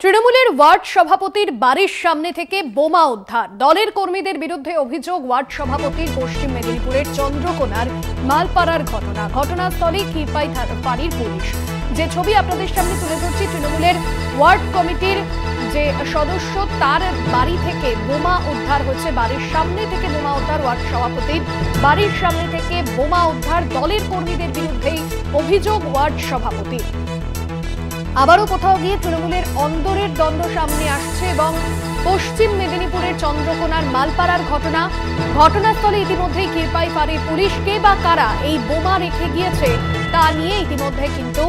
তৃণমূলের ওয়ার্ড সভাপতির বাড়ির সামনে থেকে বোমা উদ্ধার। দলের কর্মীদের বিরুদ্ধে অভিযোগ ওয়ার্ড সভাপতির পশ্চিম মেদিনীপুরের চন্দ্রকোনার মালপাড়ার ঘটনা। ঘটনাস্থলে ক্ষীরপাই ফাঁড়ির পুলিশ। যে ছবি আপনাদের সামনে তুলে ধরছি, তৃণমূলের ওয়ার্ড কমিটির যে সদস্য তার বাড়ি থেকে বোমা উদ্ধার হচ্ছে। বাড়ির সামনে থেকে বোমা উদ্ধার, ওয়ার্ড সভাপতির বাড়ির সামনে থেকে বোমা উদ্ধার। দলের কর্মীদের বিরুদ্ধেই অভিযোগ ওয়ার্ড সভাপতির। আবারও কোথাও গিয়ে তৃণমূলের অন্দরের দ্বন্দ্ব সামনে আসছে এবং পশ্চিম মেদিনীপুরের চন্দ্রকোনার মালপাড়ার ঘটনাস্থলে ইতিমধ্যেই ক্ষীরপাই ফাঁড়ির পুলিশ। কে বা কারা এই বোমা রেখে গিয়েছে তা নিয়ে ইতিমধ্যে কিন্তু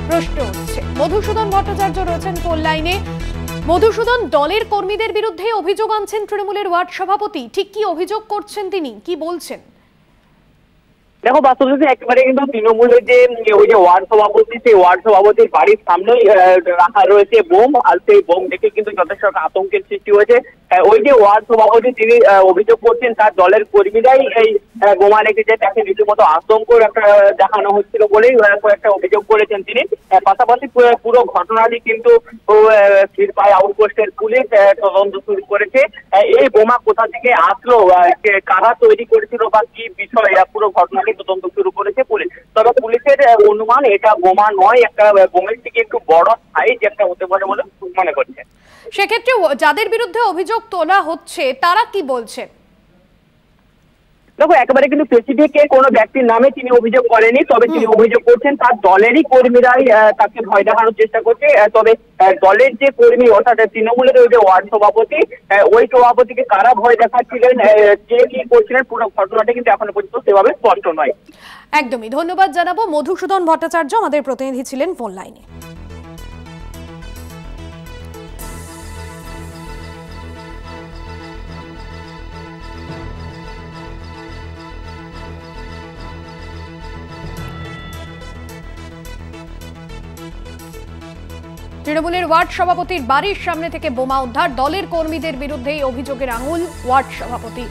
প্রশ্ন উঠছে। মধুসূদন ভট্টাচার্য রয়েছেন ফোন লাইনে। মধুসূদন, দলের কর্মীদের বিরুদ্ধে অভিযোগ আনছেন তৃণমূলের ওয়ার্ড সভাপতি, ঠিক কি অভিযোগ করছেন তিনি, কি বলছেন? দেখো, বাস্তবে একেবারে কিন্তু তৃণমূলের যে ওই যে ওয়ার্ড সভাপতি, সেই ওয়ার্ড সভাপতির বাড়ির সামনেই রাখা রয়েছে বোম। আর সেই বোম দেখে কিন্তু যথেষ্ট আতঙ্কের সৃষ্টি হয়েছে। ওই যে ওয়ার্ড সভাপতি তিনি অভিযোগ করছেন তার দলের কর্মীরাই এই বোমা রেখেছে। তাকে রীতিমতো আতঙ্ক দেখানো হচ্ছিল বলেই কয়েকটা অভিযোগ করেছেন তিনি। পাশাপাশি পুরো ঘটনাটি কিন্তু ক্ষীরপাই আউটপোস্টের পুলিশ তদন্ত শুরু করেছে। এই বোমা কোথা থেকে আসলো, কারা তৈরি করেছিল বা কি বিষয়, পুরো ঘটনাটি তদন্ত শুরু করেছে পুলিশ। তবে পুলিশের অনুমান এটা বোমা নয়, একটা বোমের থেকে একটু বড় সাইজ একটা হতে পারে বলে মনে করছে। সেক্ষেত্রে যাদের বিরুদ্ধে অভিযোগ তোলা হচ্ছে তারা কি বলছেন? দেখো, একেবারে কিন্তু স্পেসিফিক কোনো ব্যক্তির নামে তিনি অভিযোগ করেনি। তবে তিনি অভিযোগ করছেন তার দলেরই কর্মীরাই তাকে ভয় দেখানোর চেষ্টা করছে। তবে দলের যে কর্মী, অর্থাৎ তৃণমূলের ওই যে ওয়ার্ড সভাপতি, ওই সভাপতিকে কারা ভয় দেখাচ্ছিলেন, কে কি করছিলেন, পুরো ঘটনাটা কিন্তু এখনো পর্যন্ত সেভাবে স্পষ্ট নয়। একদমই ধন্যবাদ জানাবো। মধুসূদন ভট্টাচার্য আমাদের প্রতিনিধি ছিলেন ফোন লাইনে। তৃণমূলের ওয়ার্ড সভাপতির বাড়ির সামনে থেকে বোমা উদ্ধার, দলের কর্মীদের বিরুদ্ধেই অভিযোগের আঙুল ওয়ার্ড সভাপতি।